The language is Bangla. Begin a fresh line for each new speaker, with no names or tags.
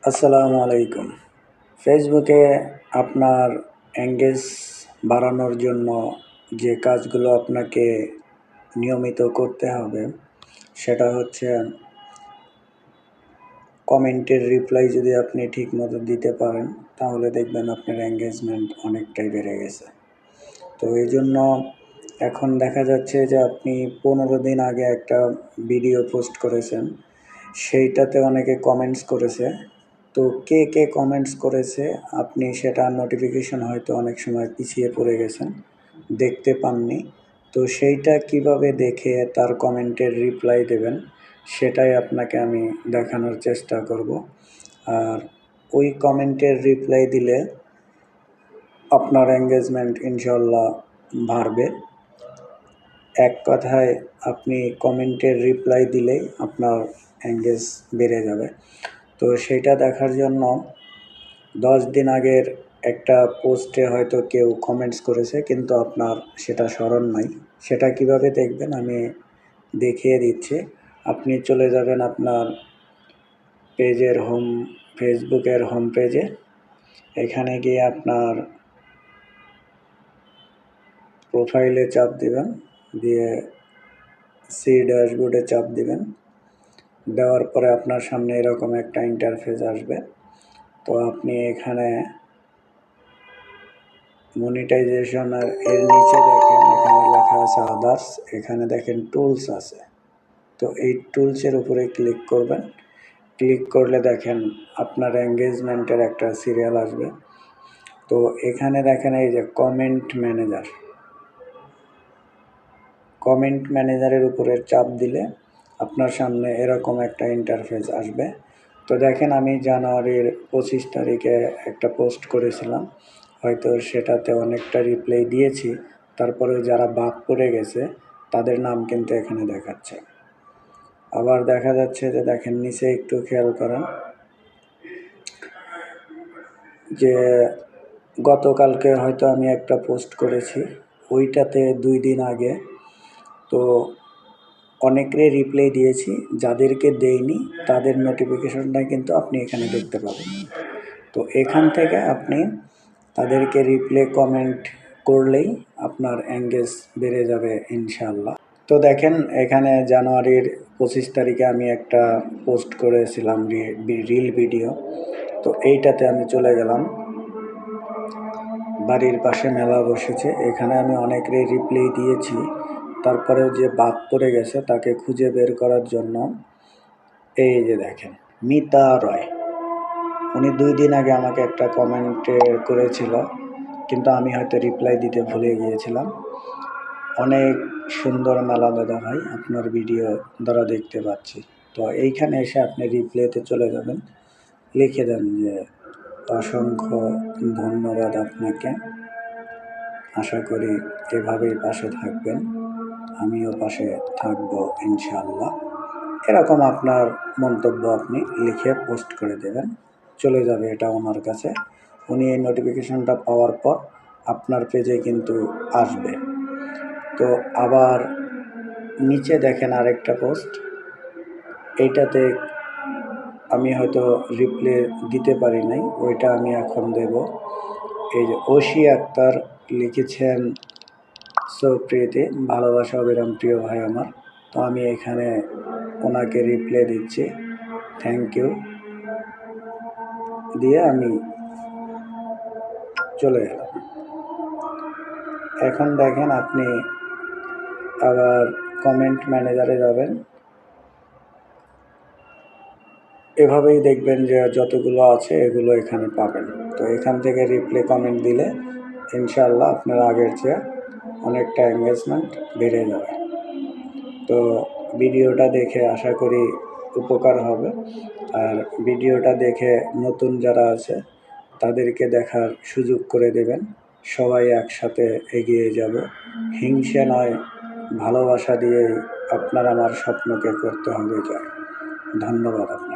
আসসালামু আলাইকুম। ফেসবুকে আপনার এঙ্গেজ বাড়ানোর জন্য যে কাজগুলো আপনাকে নিয়মিত করতে হবে সেটা হচ্ছে কমেন্টের রিপ্লাই যদি আপনি ঠিকমতো দিতে পারেন তাহলে দেখবেন আপনার এঙ্গেজমেন্ট অনেকটাই বেড়ে গেছে। তো এইজন্য এখন দেখা যাচ্ছে যে আপনি 15 দিন আগে একটা ভিডিও পোস্ট করেছেন, সেইটাতে অনেকে কমেন্টস করেছে। তো কে কমেন্টস করেছে আপনি সেটা নোটিফিকেশন হয়তো অনেক সময় পিছিয়ে পড়ে গেছেন, দেখতে পাননি। তো সেইটা কিভাবে দেখে তার কমেন্টের রিপ্লাই দেবেন সেটাই আপনাকে আমি দেখানোর চেষ্টা করব। আর ওই কমেন্টের রিপ্লাই দিলে আপনার এঙ্গেজমেন্ট ইনশাল্লাহ বাড়বে। এক কথায় আপনি কমেন্টের রিপ্লাই দিলেই আপনার এঙ্গেজ বেড়ে যাবে। তো সেইটা দেখার জন্য 10 দিন আগের একটা পোস্টে হয়তো কেউ কমেন্টস করেছে কিন্তু আপনার সেটা স্মরণ নাই। সেটা কিভাবে দেখবেন আমি দেখিয়ে দিচ্ছি। আপনি চলে যাবেন আপনার ফেসবুকের হোম পেজে। এখানে গিয়ে আপনার প্রোফাইলে চাপ দিবেন, দিয়ে সি ড্যাশবোর্ডে চাপ দিবেন। দেওয়ার পরে আপনার সামনে এরকম একটা ইন্টারফেস আসবে। তো আপনি এখানে মনিটাইজেশন এর নিচে দেখেন এখানে লেখা আছে আদার্স, এখানে দেখেন টুলস আছে। তো এই টুলসের উপরে ক্লিক করবেন। ক্লিক করলে দেখেন আপনার এঙ্গেজমেন্টের একটা সিরিয়াল আসবে। তো এখানে দেখেন এই যে কমেন্ট ম্যানেজারের উপরে চাপ দিলে আপনার সামনে এরকম একটা ইন্টারফেস আসবে। তো দেখেন আমি জানুয়ারির 25 তারিখে একটা পোস্ট করেছিলাম, হয়তো সেটাতে অনেকটা রিপ্লাই দিয়েছি, তারপরেও যারা বাদ পড়ে গেছে তাদের নাম কিন্তু এখানে দেখাচ্ছে। আবার দেখা যাচ্ছে যে দেখেন নিচে একটু খেয়াল করেন যে গতকালকে হয়তো আমি একটা পোস্ট করেছি, ওইটাতে 2 দিন আগে তো অনেকেরই রিপ্লাই দিয়েছি, যাদেরকে দেইনি তাদের নোটিফিকেশনটা কিন্তু আপনি এখানে দেখতে পাবেন। তো এখান থেকে আপনি তাদেরকে রিপ্লাই কমেন্ট করলেই আপনার এঙ্গেজ বেড়ে যাবে ইনশাআল্লাহ। তো দেখেন এখানে জানুয়ারির 25 তারিখে আমি একটা পোস্ট করেছিলাম রিল ভিডিও। তো এইটাতে আমি চলে গেলাম, বাড়ির পাশে মেলা বসেছে, এখানে আমি অনেকেরই রিপ্লাই দিয়েছি, তারপরেও যে বাদ পড়ে গেছে তাকে খুঁজে বের করার জন্য এই যে দেখেন মিতা রয়, উনি 2 দিন আগে আমাকে একটা কমেন্টে করেছিল, কিন্তু আমি হয়তো রিপ্লাই দিতে ভুলে গিয়েছিলাম। অনেক সুন্দর মেলা দাদা ভাই, আপনার ভিডিও দ্বারা দেখতে পাচ্ছি। তো এইখানে এসে আপনি রিপ্লাইতে চলে যাবেন, লিখে দেন যে অসংখ্য ধন্যবাদ আপনাকে, আশা করি এভাবেই পাশে থাকবেন, আমিও পাশে থাকবো ইনশাআল্লাহ। এরকম আপনার মন্তব্য আপনি লিখে পোস্ট করে দেবেন, চলে যাবে এটা ওনার কাছে। উনি এই নোটিফিকেশনটা পাওয়ার পর আপনার পেজে কিন্তু আসবে। তো আবার নিচে দেখেন আরেকটা পোস্ট, এইটাতে আমি হয়তো রিপ্লাই দিতে পারি নাই, ওইটা আমি এখন দেব। এই যে ওশি আক্তার লিখেছেন সুপ্রীতি, ভালোবাসা অবিরাম প্রিয় ভাই আমার। তো আমি এখানে ওনাকে রিপ্লাই দিচ্ছি, থ্যাংক ইউ দিয়ে আমি চলে গেলাম। এখন দেখেন আপনি আবার কমেন্ট ম্যানেজারে যাবেন, এভাবেই দেখবেন যে যতগুলো আছে এগুলো এখানে পাবেন। তো এখান থেকে রিপ্লাই কমেন্ট দিলে ইনশাআল্লাহ আপনার আগের চেয়ে অনেকটা এঙ্গেজমেন্ট বেড়ে যাবে। তো ভিডিওটা দেখে আশা করি উপকার হবে। আর ভিডিওটা দেখে নতুন যারা আছে তাদেরকে দেখার সুযোগ করে দেবেন, সবাই একসাথে এগিয়ে যাব। হিংসে নয়, ভালোবাসা দিয়েই আপনার আমার স্বপ্নকে করতে হবে জয়। ধন্যবাদ আপনাকে।